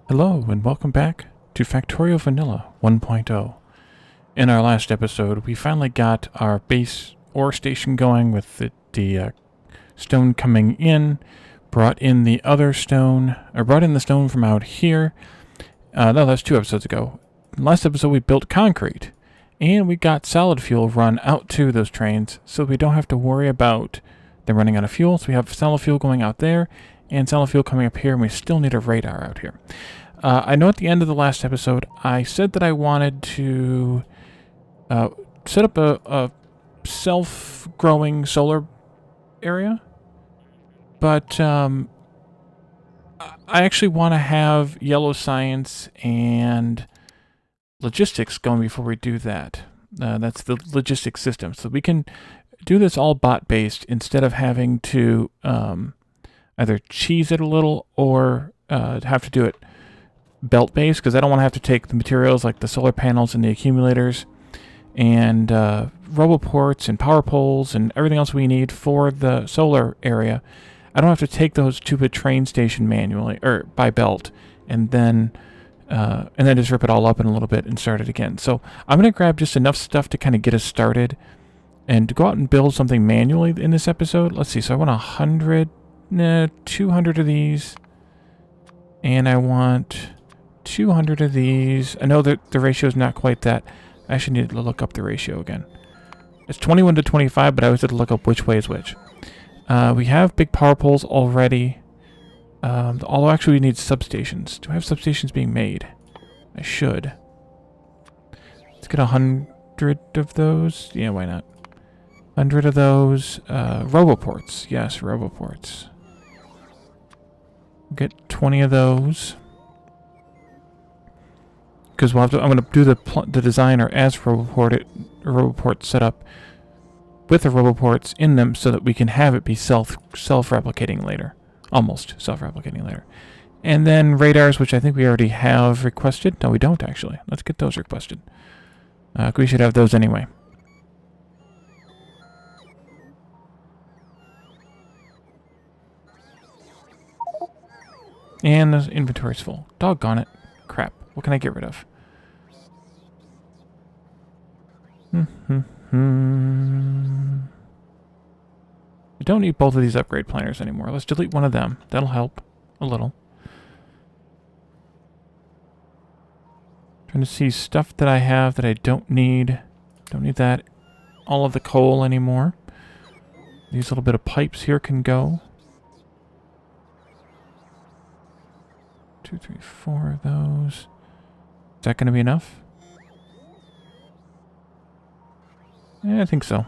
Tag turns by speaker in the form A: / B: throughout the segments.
A: Hello and welcome back to Factorio Vanilla 1.0. In our last episode, we finally got our base ore station going with the stone coming in, brought in the stone from out here. No, that's 2 episodes ago. Last episode we built concrete, and we got solid fuel run out to those trains, so we don't have to worry about them running out of fuel. So we have solid fuel going out there, and solid fuel coming up here, and we still need a radar out here. I know at the end of the last episode, I said that I wanted to set up a self-growing solar area, but I actually want to have yellow science and logistics going before we do that. That's the logistics system. So we can do this all bot-based instead of having to either cheese it a little or have to do it belt-based, because I don't want to have to take the materials like the solar panels and the accumulators and roboports and power poles and everything else we need for the solar area. I don't have to take those to the train station manually or by belt and then just rip it all up in a little bit and start it again. So I'm going to grab just enough stuff to kind of get us started and to go out and build something manually in this episode. Let's see. So I want 200 of these, and I want 200 of these. I know that the ratio is not quite that. I actually need to look up the ratio again. It's 21 to 25, but I always have to look up which way is which. We have big power poles already. Although actually we need substations. Do I have substations being made? I should. Let's get 100 of those. Yeah, why not? 100 of those. Roboports. Yes, roboports. We'll get 20 of those. Because I'm going to do the designer as roboport set up with the roboports in them so that we can have it be self-replicating later. Almost self-replicating later. And then radars, which I think we already have requested. No, we don't actually. Let's get those requested. We should have those anyway. And the inventory's full. Doggone it. Crap. What can I get rid of? I don't need both of these upgrade planners anymore. Let's delete one of them. That'll help a little. Trying to see stuff that I have that I don't need. Don't need that. All of the coal anymore. These little bit of pipes here can go. 2, 3, 4 of those. Is that going to be enough? Yeah, I think so.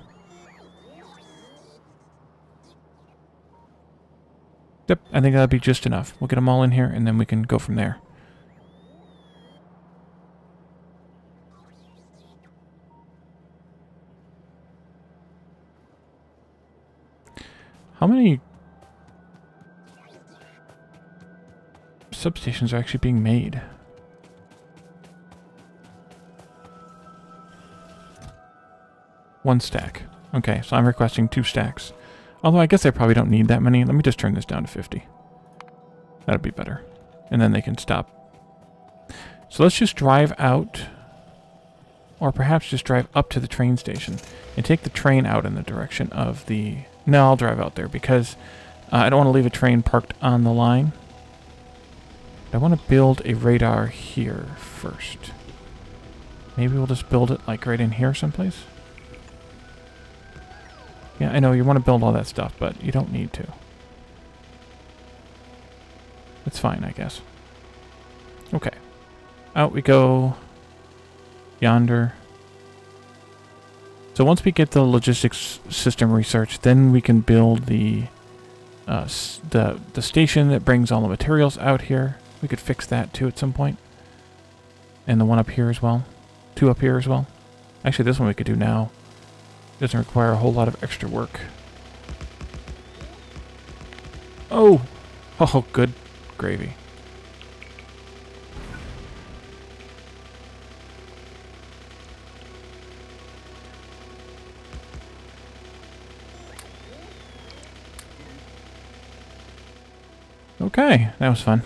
A: Yep, I think that'll be just enough. We'll get them all in here, and then we can go from there. How many substations are actually being made? One stack. Okay, so I'm requesting 2 stacks. Although I guess I probably don't need that many. Let me just turn this down to 50. That'd be better. And then they can stop. So let's just drive out, or perhaps just drive up to the train station and take the train out in the direction of the... No, I'll drive out there because I don't want to leave a train parked on the line. I want to build a radar here first. Maybe we'll just build it like right in here someplace. Yeah, I know you want to build all that stuff, but you don't need to. It's fine, I guess. Okay. Out we go. Yonder. So once we get the logistics system researched, then we can build the station that brings all the materials out here. We could fix that too at some point. And the one up here as well. 2 up here as well. Actually, this one we could do now. Doesn't require a whole lot of extra work. Oh! Oh, good gravy. Okay, that was fun.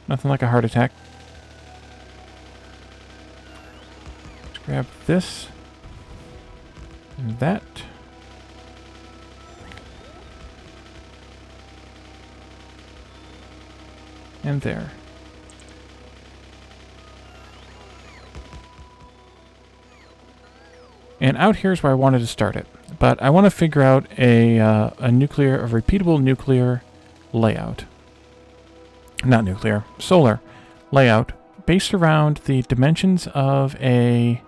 A: Nothing like a heart attack. Let's grab this. And that. And there. And out here is where I wanted to start it. But I want to figure out a repeatable nuclear layout. Not nuclear, solar layout based around the dimensions of a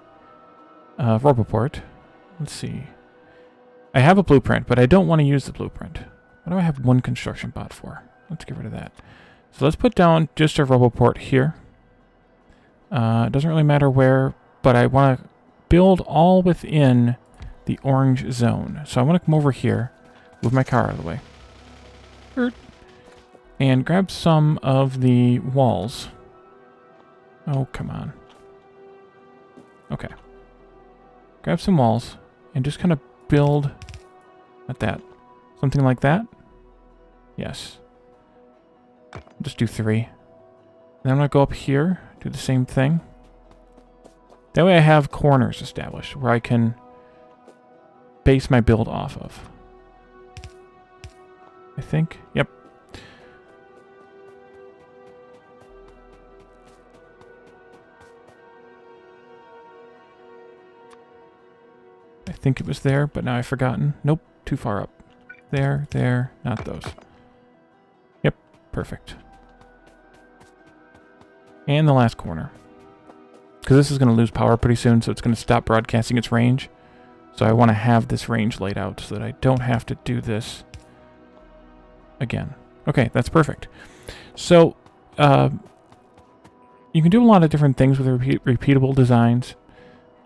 A: Roboport. Let's see. I have a blueprint, but I don't want to use the blueprint. What do I have one construction bot for? Let's get rid of that. So let's put down just a Roboport here. It doesn't really matter where, but I want to build all within the orange zone. So I want to come over here, move my car out of the way, and grab some of the walls. Oh, come on. Okay. Grab some walls and just kind of build at that. Something like that? Yes. Just do 3. Then I'm going to go up here, do the same thing. That way I have corners established where I can base my build off of. I think. Yep. I think it was there, but now I've forgotten. Nope, too far up. There, not those. Yep, perfect. And the last corner. Because this is going to lose power pretty soon, so it's going to stop broadcasting its range. So I want to have this range laid out so that I don't have to do this again. Okay, that's perfect. So, you can do a lot of different things with repeatable designs.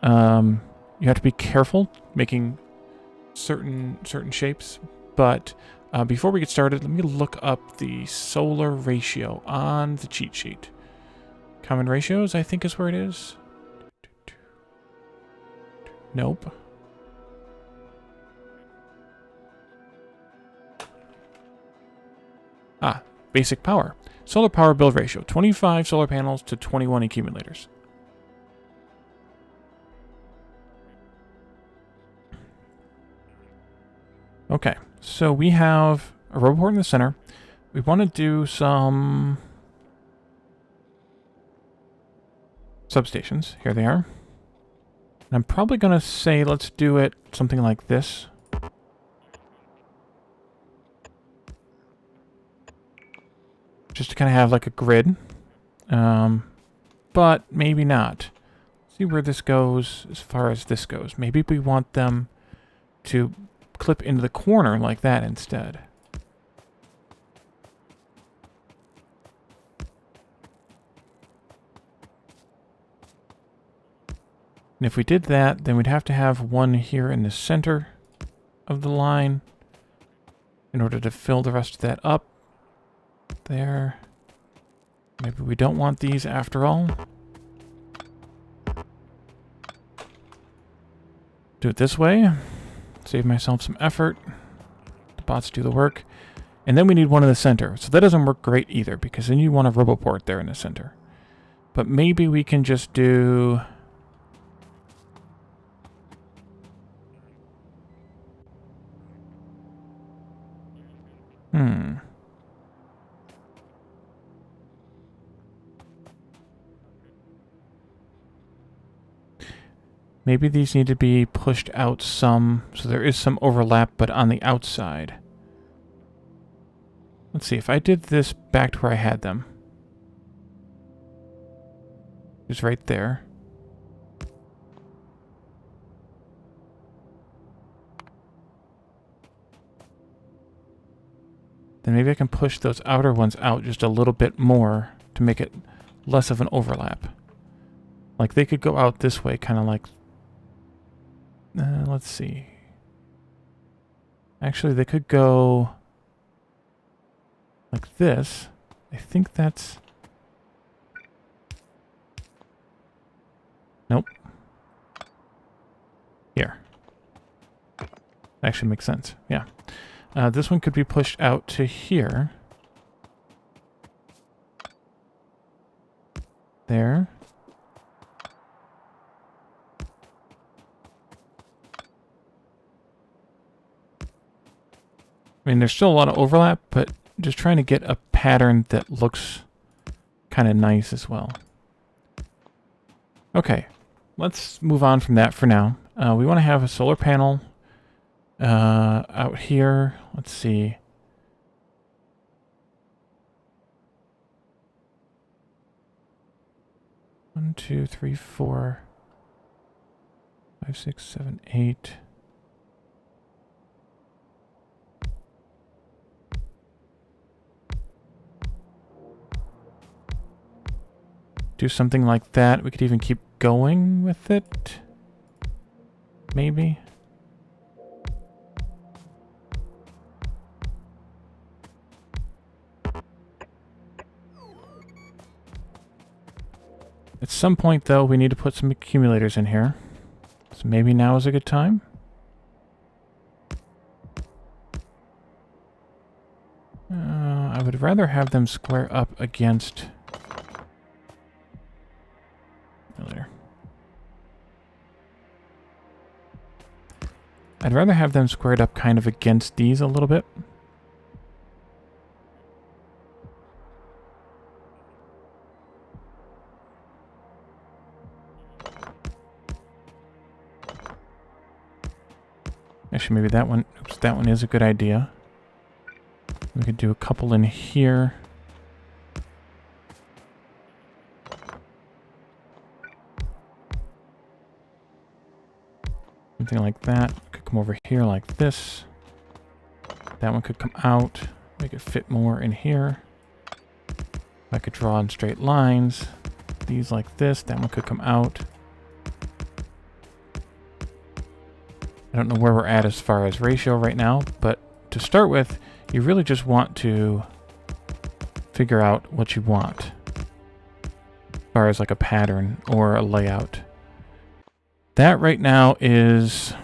A: You have to be careful making certain shapes. But before we get started, let me look up the solar ratio on the cheat sheet. Common ratios, I think, is where it is. Nope. Ah, basic power. Solar power build ratio. 25 solar panels to 21 accumulators. Okay, so we have a Roboport in the center. We want to do some substations. Here they are. And I'm probably going to say let's do it something like this. Just to kind of have like a grid. But maybe not. See where this goes as far as this goes. Maybe we want them to clip into the corner like that instead. And if we did that, then we'd have to have one here in the center of the line in order to fill the rest of that up. There. Maybe we don't want these after all. Do it this way. Save myself some effort. The bots do the work. And then we need one in the center. So that doesn't work great either, because then you want a Roboport there in the center. But maybe we can just do... Maybe these need to be pushed out some, so there is some overlap, but on the outside. Let's see, if I did this back to where I had them. It's right there. Then maybe I can push those outer ones out just a little bit more to make it less of an overlap. Like they could go out this way, kind of like... let's see. Actually, they could go like this. I think that's... Nope. Here. Actually makes sense. Yeah. This one could be pushed out to here. there. I mean, there's still a lot of overlap, but just trying to get a pattern that looks kind of nice as well. Okay, let's move on from that for now. We want to have a solar panel out here. Let's see. One, two, three, 4, 5, 6, 7, 8. Do something like that. We could even keep going with it. Maybe. At some point, though, we need to put some accumulators in here. So maybe now is a good time. I would rather have them square up against... I'd rather have them squared up kind of against these a little bit. Actually, maybe that one, oops, that one is a good idea. We could do a couple in here. Something like that. Could come over here like this. That one could come out. Make it fit more in here. I could draw in straight lines. These like this. That one could come out. I don't know where we're at as far as ratio right now, but to start with, you really just want to figure out what you want as far as like a pattern or a layout. That right now is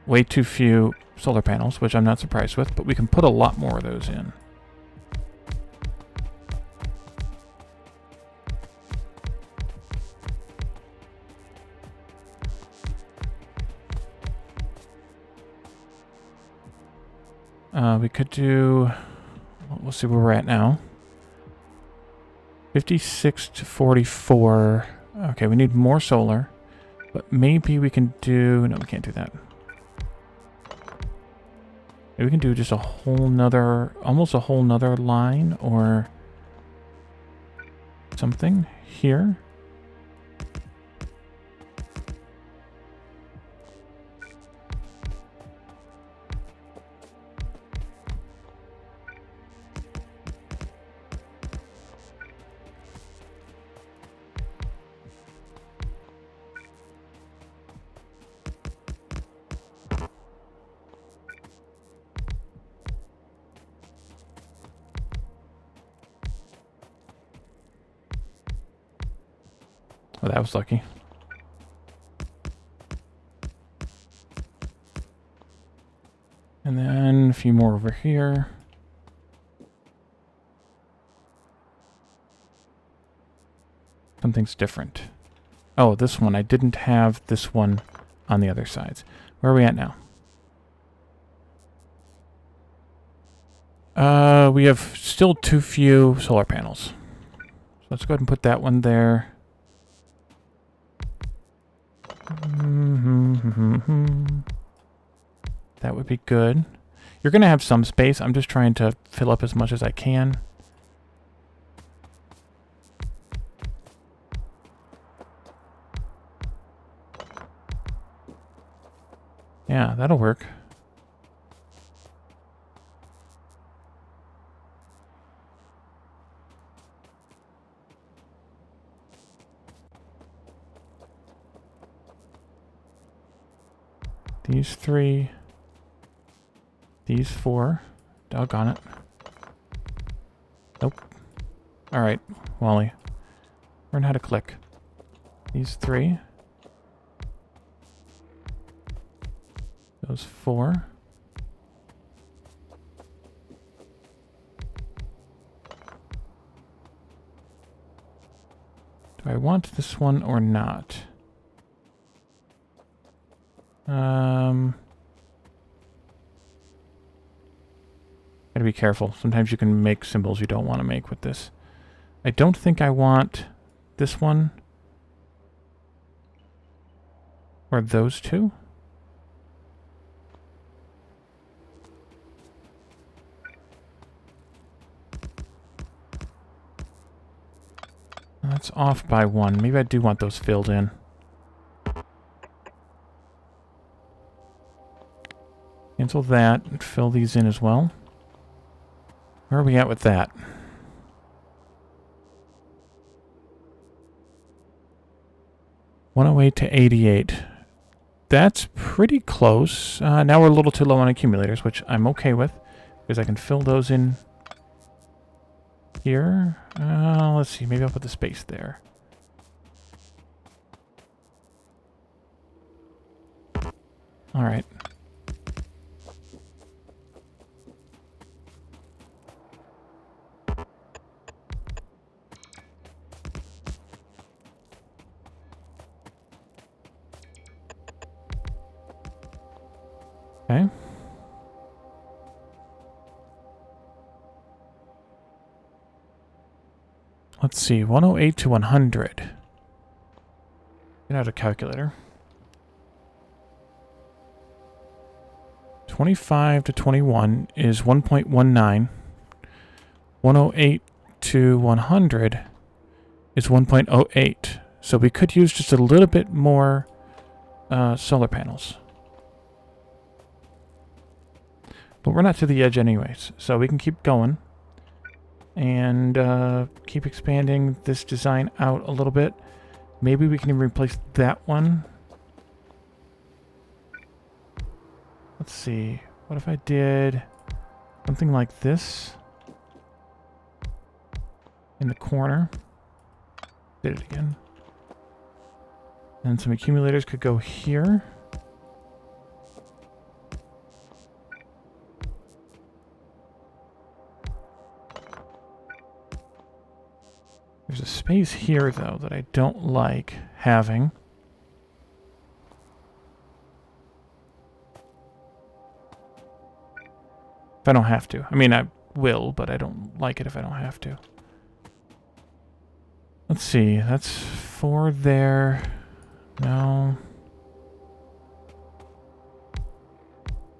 A: way too few solar panels, which I'm not surprised with, but we can put a lot more of those in. We could do, we'll see where we're at now. 56 to 44. Okay, we need more solar, but maybe we can do, no, we can't do that. Maybe we can do just a whole nother, almost a whole nother line or something here. Oh, that was lucky. And then a few more over here. Something's different. Oh, this one. I didn't have this one on the other sides. Where are we at now? We have still too few solar panels. So let's go ahead and put that one there. That would be good. You're going to have some space. I'm just trying to fill up as much as I can. Yeah, that'll work. These 3. These 4. Doggone it. Nope. Alright, Wally. Learn how to click. These 3. Those 4. Do I want this one or not? Gotta be careful. Sometimes you can make symbols you don't want to make with this. I don't think I want this one. Or those two. That's off by one. Maybe I do want those filled in. Cancel that and fill these in as well. Where are we at with that? $108 to $88. That's pretty close. Now we're a little too low on accumulators, which I'm okay with, because I can fill those in here. Let's see, maybe I'll put the space there. All right. Okay. Let's see, 108 to 100. Get out a calculator. 25 to 21 is 1.19. 108 to 100 is 1.08. So we could use just a little bit more solar panels. But we're not to the edge anyways, so we can keep going. And keep expanding this design out a little bit. Maybe we can even replace that one. Let's see. What if I did something like this in the corner? Did it again. And some accumulators could go here. There's a space here, though, that I don't like having. If I don't have to. I mean, I will, but I don't like it if I don't have to. Let's see. That's 4 there. No.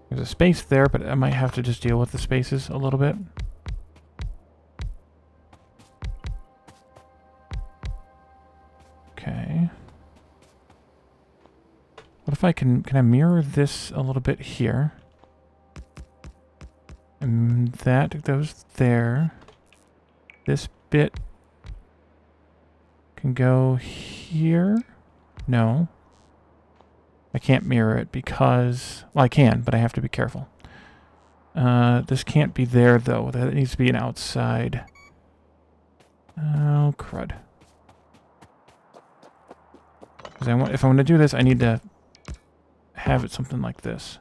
A: There's a space there, but I might have to just deal with the spaces a little bit. Okay. What if I can I mirror this a little bit here? And that goes there. This bit can go here. No. I can't mirror it because... Well, I can, but I have to be careful. This can't be there, though. That needs to be an outside. Oh, crud. Because if I want to do this, I need to have it something like this.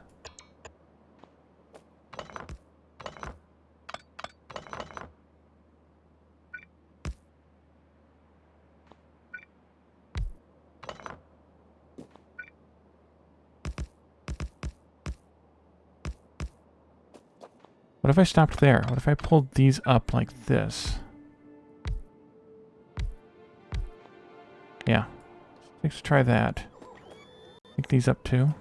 A: What if I stopped there? What if I pulled these up like this? Yeah. Let's try that. Pick these up too.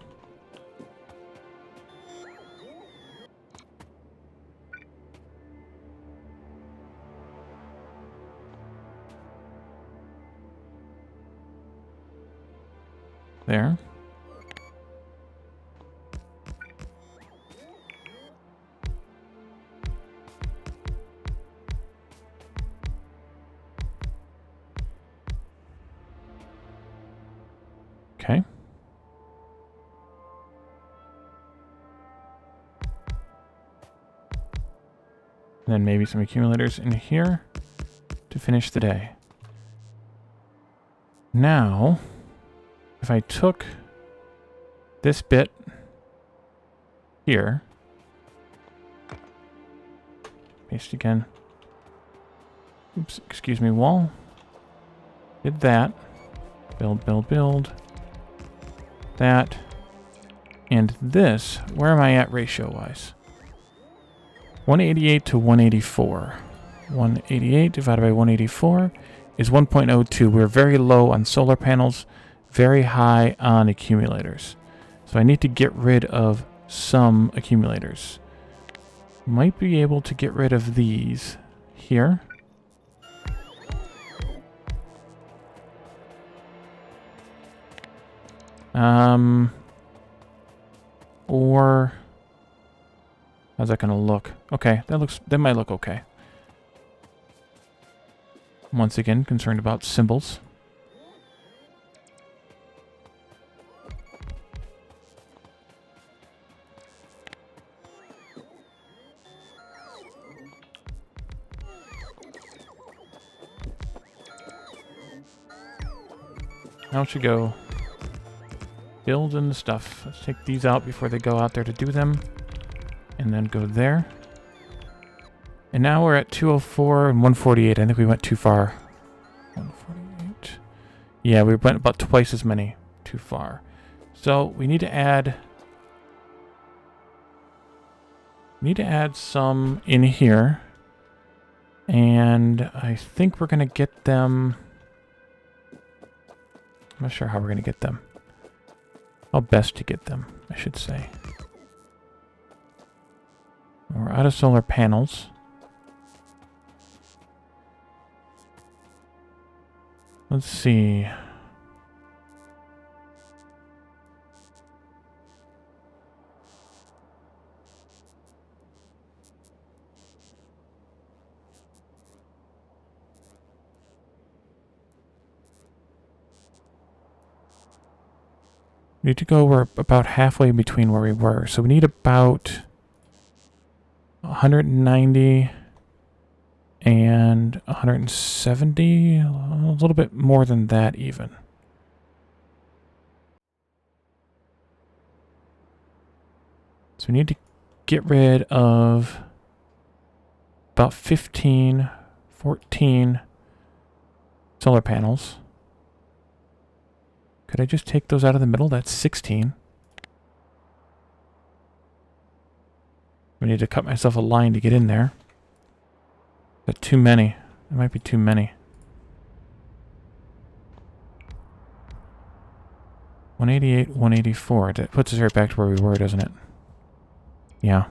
A: There. Okay. And then maybe some accumulators in here to finish the day. Now, if I took this bit here, paste again. Oops, excuse me, wall. Did that. Build, build, build. That. And this, where am I at ratio-wise? 188 to 184. 188 divided by 184 is 1.02. We're very low on solar panels, very high on accumulators. So I need to get rid of some accumulators. Might be able to get rid of these here. Or how's that gonna look? Okay, that might look okay. Once again, concerned about symbols. Now it should go building the stuff. Let's take these out before they go out there to do them. And then go there. And now we're at 204 and 148. I think we went too far. 148. Yeah, we went about twice as many too far. So we need to add... some in here. And I think we're going to get them... I'm not sure how we're going to get them. How best to get them, I should say. We're out of solar panels. Let's see. We need to go, we're about halfway between where we were. So we need about 190 and 170, a little bit more than that even. So we need to get rid of about 15, 14 solar panels. Could I just take those out of the middle? That's 16. I need to cut myself a line to get in there. But too many. It might be too many. 188, 184. That puts us right back to where we were, doesn't it? Yeah.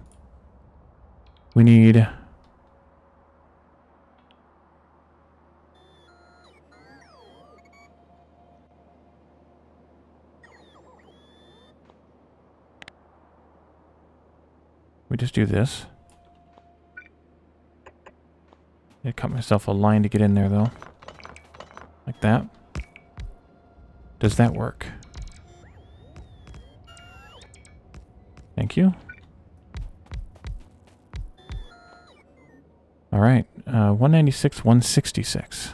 A: We need... we just do this. I cut myself a line to get in there, though. Like that. Does that work? Thank you. All right. 196, 166.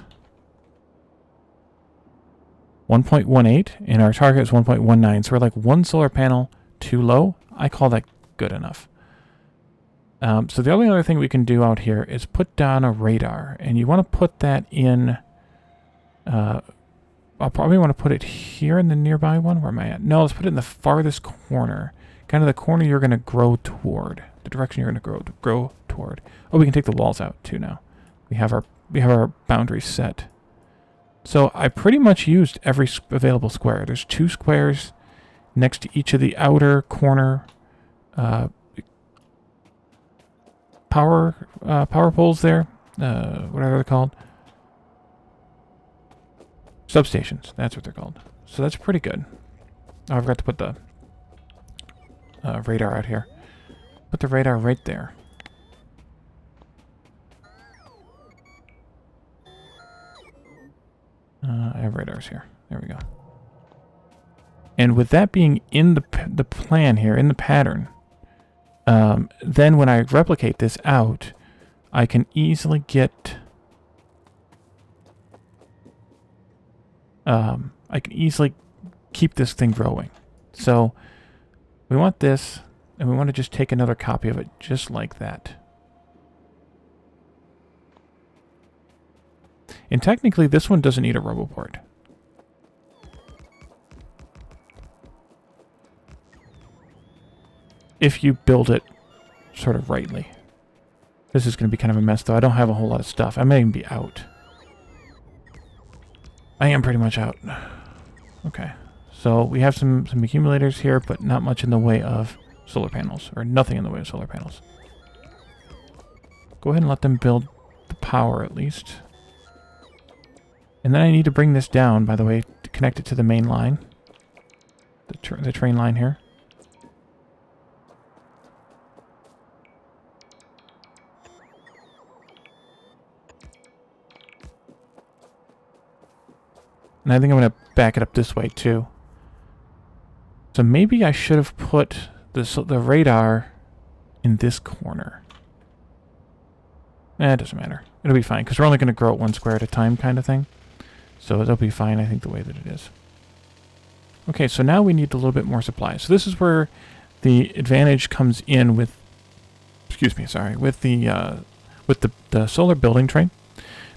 A: 1.18, and our target is 1.19. So we're like one solar panel too low. I call that good enough. So the only other thing we can do out here is put down a radar, and you want to put that in, I'll probably want to put it here in the nearby one. Where am I at? No, let's put it in the farthest corner, kind of the corner you're going to grow toward, the direction you're going to grow toward. Oh, we can take the walls out too now. We have our boundaries set. So I pretty much used every available square. There's 2 squares next to each of the outer corner power poles there. What are they called? Substations. That's what they're called. So that's pretty good. Oh, I forgot to put the radar out here. Put the radar right there. I have radars here. There we go. And with that being in the plan here, in the pattern, then when I replicate this out, I can easily get... I can easily keep this thing growing. So we want this, and we want to just take another copy of it just like that. And technically, this one doesn't need a roboboard. If you build it sort of rightly. This is going to be kind of a mess, though. I don't have a whole lot of stuff. I may even be out. I am pretty much out. Okay. So we have some accumulators here, but not much in the way of solar panels. Or nothing in the way of solar panels. Go ahead and let them build the power, at least. And then I need to bring this down, by the way, to connect it to the main line. The train line here. And I think I'm going to back it up this way, too. So maybe I should have put the radar in this corner. It doesn't matter. It'll be fine, because we're only going to grow it one square at a time kind of thing. So it'll be fine, I think, the way that it is. Okay, so now we need a little bit more supply. So this is where the advantage comes in with, excuse me, sorry, with the solar building train.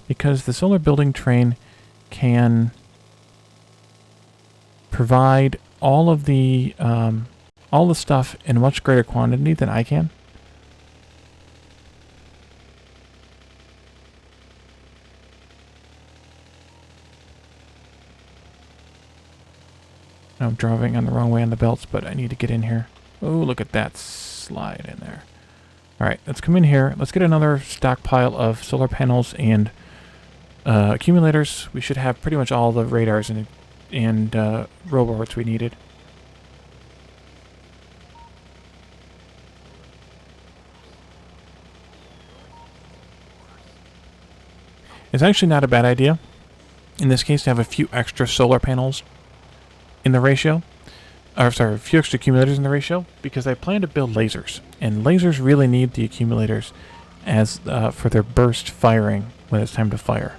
A: Because the solar building train can provide all the stuff in a much greater quantity than I can. I'm driving on the wrong way on the belts, but I need to get in here. Oh, look at that slide in there. Alright, let's come in here. Let's get another stockpile of solar panels and accumulators. We should have pretty much all the radars and roboboards we needed. It's actually not a bad idea, in this case, to have a few extra solar panels in the ratio. Or, sorry, a few extra accumulators in the ratio, because I plan to build lasers. And lasers really need the accumulators as for their burst firing when it's time to fire.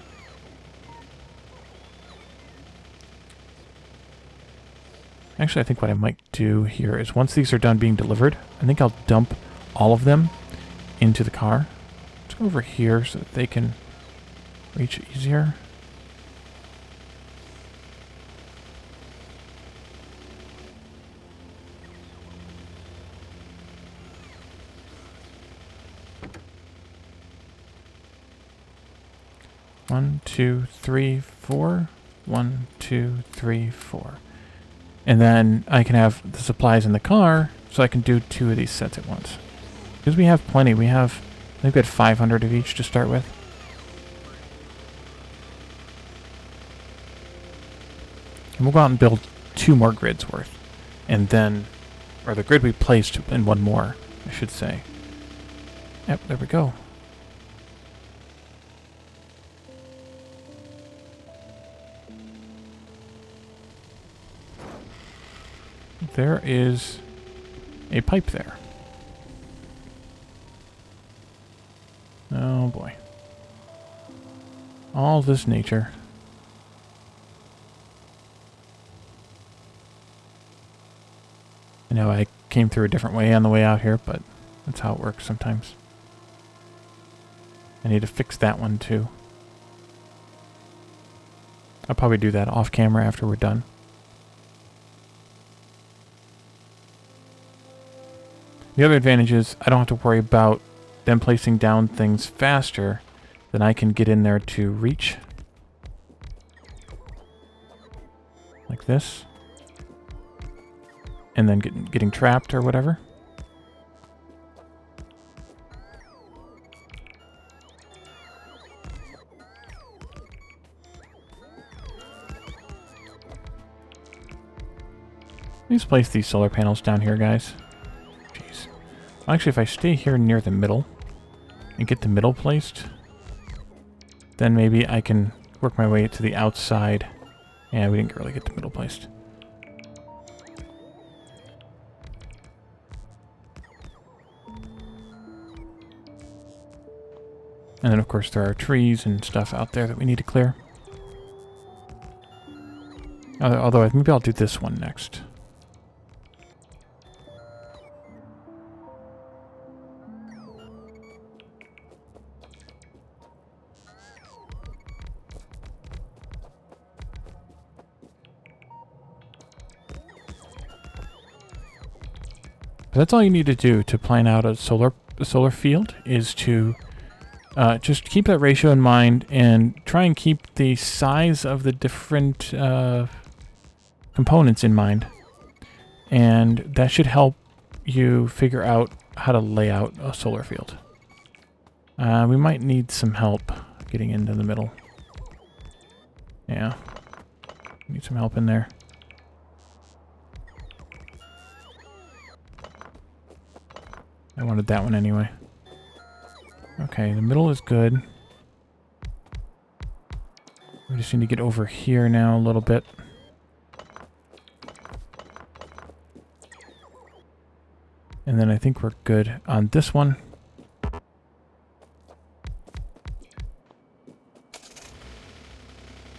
A: Actually, I think what I might do here is once these are done being delivered, I think I'll dump all of them into the car. Let's go over here so that they can reach easier. One, two, three, four. 1, 2, 3, 4. And then I can have the supplies in the car, so I can do 2 of these sets at once. Because we have plenty. We have, I think we had 500 of each to start with. And we'll go out and build 2 more grids worth. And then, or the grid we placed in 1 more, I should say. Yep, there we go. There is a pipe there. Oh boy. All this nature. I know I came through a different way on the way out here, but that's how it works sometimes. I need to fix that one too. I'll probably do that off camera after we're done. The other advantage is I don't have to worry about them placing down things faster than I can get in there to reach. Like this. And then getting trapped or whatever. Let's place these solar panels down here, guys. Jeez. Actually, if I stay here near the middle and get the middle placed, then maybe I can work my way to the outside. Yeah, we didn't really get the middle placed. And then, of course, there are trees and stuff out there that we need to clear. Although, maybe I'll do this one next. But that's all you need to do to plan out a solar field, is to just keep that ratio in mind and try and keep the size of the different components in mind. And that should help you figure out how to lay out a solar field. We might need some help getting into the middle. Yeah. Need some help in there. I wanted that one anyway. Okay, the middle is good. We just need to get over here now a little bit. And then I think we're good on this one.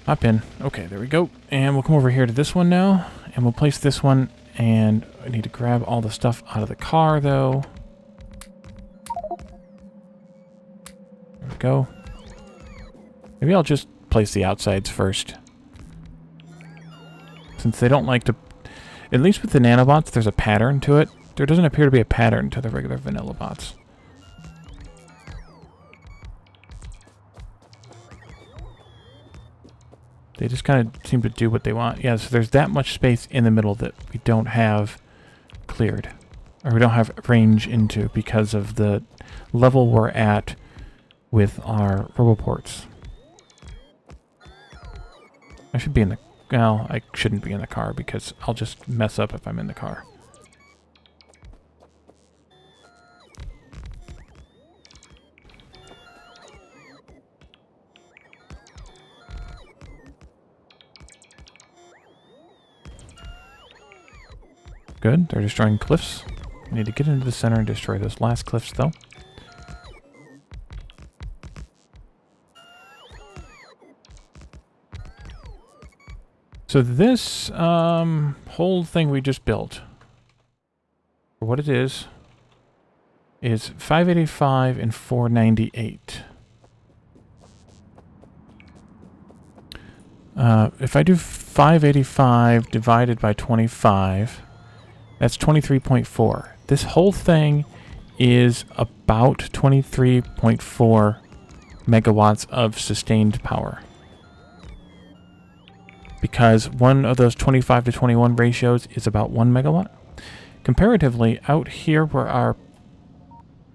A: Hop in. Okay, there we go. And we'll come over here to this one now. And we'll place this one. And I need to grab all the stuff out of the car, though. There we go. Maybe I'll just place the outsides first. Since they don't like to... At least with the nanobots, there's a pattern to it. There doesn't appear to be a pattern to the regular vanilla bots. They just kind of seem to do what they want. Yeah, so there's that much space in the middle that we don't have cleared. Or we don't have range into because of the level we're at with our roboports. I should be in the... Well, I shouldn't be in the car because I'll just mess up if I'm in the car. Good, they're destroying cliffs. We need to get into the center and destroy those last cliffs, though. So this whole thing we just built, for what it is 585 and 498. If I do 585 divided by 25... That's 23.4. This whole thing is about 23.4 megawatts of sustained power. Because one of those 25 to 21 ratios is about 1 megawatt. Comparatively, out here where our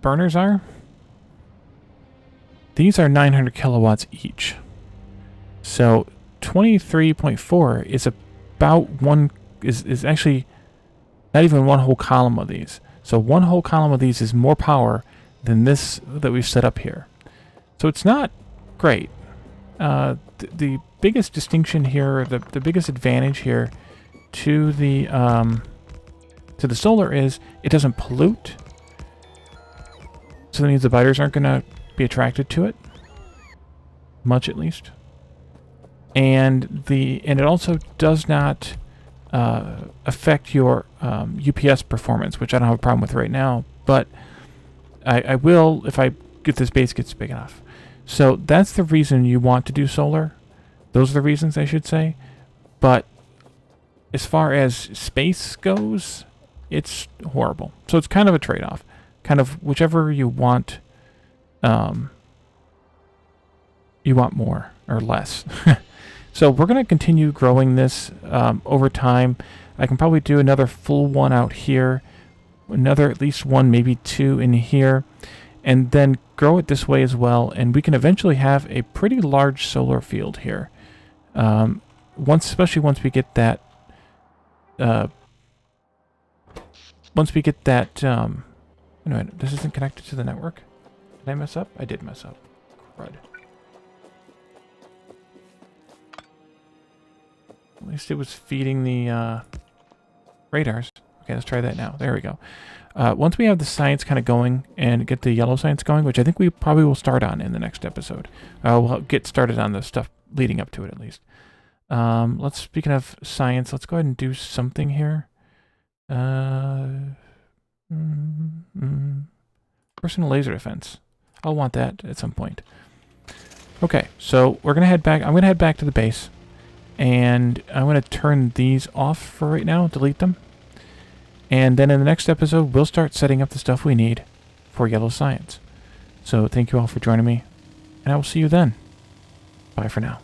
A: burners are, these are 900 kilowatts each. So 23.4 is about is actually not even one whole column of these. So one whole column of these is more power than this that we've set up here. So it's not great. The biggest distinction here, the biggest advantage here to the solar is it doesn't pollute. So that means the biters aren't going to be attracted to it. Much at least. And it also does not affect your UPS performance, which I don't have a problem with right now, but I will if this base gets big enough. So that's the reason you want to do solar. Those are the reasons, I should say. But as far as space goes, it's horrible. So it's kind of a trade-off. Kind of whichever you want more or less. So we're going to continue growing this over time. I can probably do another full one out here, another at least one, maybe two in here, and then grow it this way as well. And we can eventually have a pretty large solar field here. Especially once we get that. No, this isn't connected to the network. Did I mess up? I did mess up. Crud. At least it was feeding the radars. Okay, let's try that now. There we go. Once we have the science kind of going and get the yellow science going, which I think we probably will start on in the next episode. We'll get started on the stuff leading up to it at least. Speaking of science, let's go ahead and do something here. Personal laser defense. I'll want that at some point. Okay, so we're gonna head back. I'm gonna head back to the base, and I'm gonna turn these off for right now. Delete them, And then in the next episode, we'll start setting up the stuff we need for Yellow Science. So thank you all for joining me, and I will see you then. Bye for now.